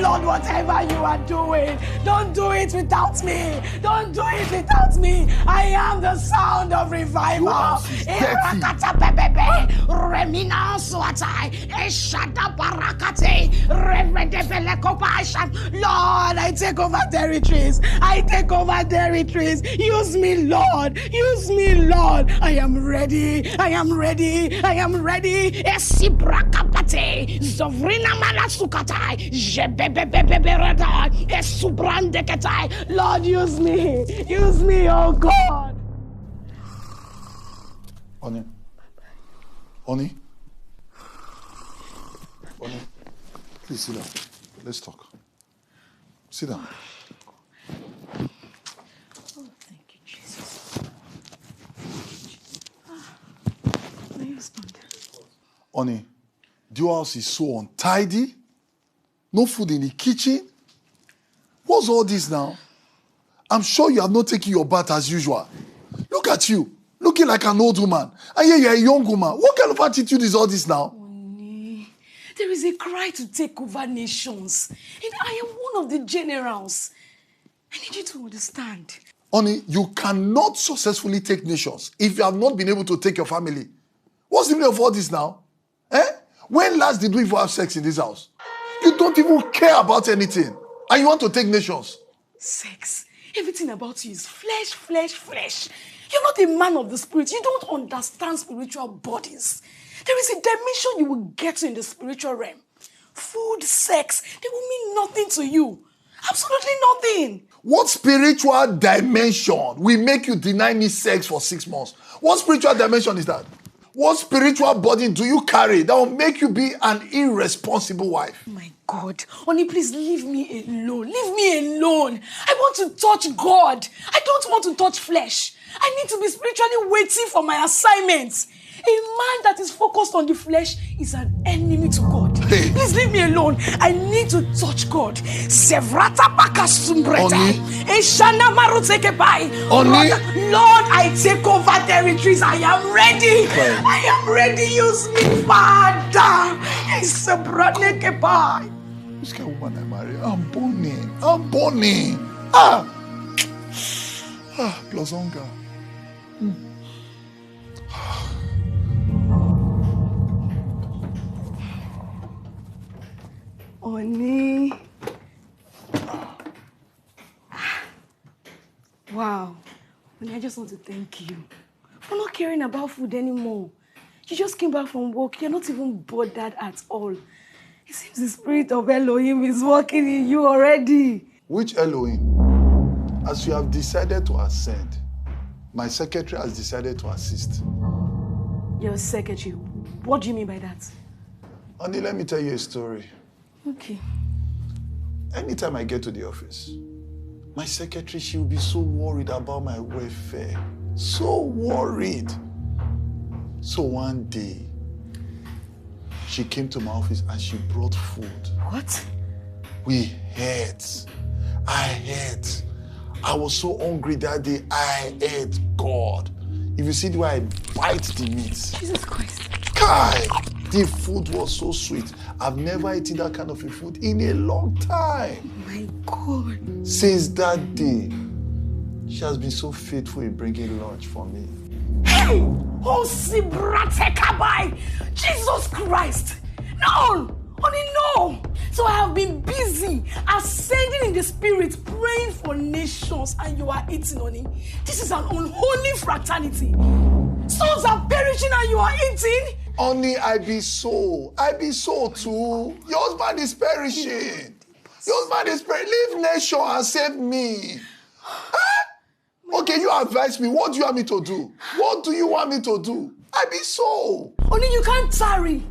Lord, whatever you are doing, don't do it without me. Don't do it without me. I am the sound of revival. Lord, I take over territories. I take over territories. Use me, Lord. Use me, Lord. I am ready. I am ready. I am ready. Esibrakapate. Zovrina malasukatai. Jebebebeberata. Esubrandeketai. Lord, use me. Use me, oh God. Honey. Honey. Honey. Please sit down. Let's talk. Sit down. Oh, thank you, Jesus. My husband. Honey, the house is so untidy. No food in the kitchen. What's all this now? I'm sure you have not taken your bath as usual. Look at you, looking like an old woman. And here you're a young woman. What kind of attitude is all this now? There is a cry to take over nations. And I am one of the generals. I need you to understand. Honey, you cannot successfully take nations if you have not been able to take your family. What's the meaning of all this now? When last did we even have sex in this house? You don't even care about anything. And you want to take nations. Sex. Everything about you is flesh, flesh, flesh. You're not a man of the spirit. You don't understand spiritual bodies. There is a dimension you will get to in the spiritual realm. Food, sex, they will mean nothing to you. Absolutely nothing. What spiritual dimension will make you deny me sex for 6 months? What spiritual dimension is that? What spiritual body do you carry that will make you be an irresponsible wife? My God. Honey, please leave me alone. Leave me alone. I want to touch God. I don't want to touch flesh. I need to be spiritually waiting for my assignments. A man that is focused on the flesh is an enemy to God. Hey. Please leave me alone. I need to touch God. Sevrata pakasumbreta. Eshana marutekepai. Lord, I take over territories. I am ready. Right. I am ready. Use me, Father. Esebranekepai. This kind of woman I marry, I'm burning. Plus hunger. Honey. Wow. Honey, I just want to thank you for not caring about food anymore. You just came back from work. You're not even bothered at all. It seems the spirit of Elohim is working in you already. Which Elohim? As you have decided to ascend, my secretary has decided to assist. Your secretary? What do you mean by that? Honey, let me tell you a story. Okay. Anytime I get to the office, my secretary, she will be so worried about my welfare. So worried. So one day, she came to my office and she brought food. What? We ate. I ate. I was so hungry that day, I ate. God. If you see the way I bite the meat. Jesus Christ. Kai! The food was so sweet. I've never eaten that kind of a food in a long time. Oh my God. Since that day, she has been so faithful in bringing lunch for me. Hey! Oh, Sibratekabai! Jesus Christ! No! Honey, no! So I have been busy ascending in the spirit, praying for nations, and you are eating, honey. This is an unholy fraternity. Souls are perishing and you are eating? Honey, I be so too. Your husband is perishing. Your husband is perishing. Leave nation and save me. Okay, you advise me. What do you want me to do? What do you want me to do? I be so. Honey, you can't tarry.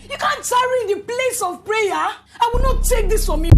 You can't tarry in the place of prayer. I will not take this from you.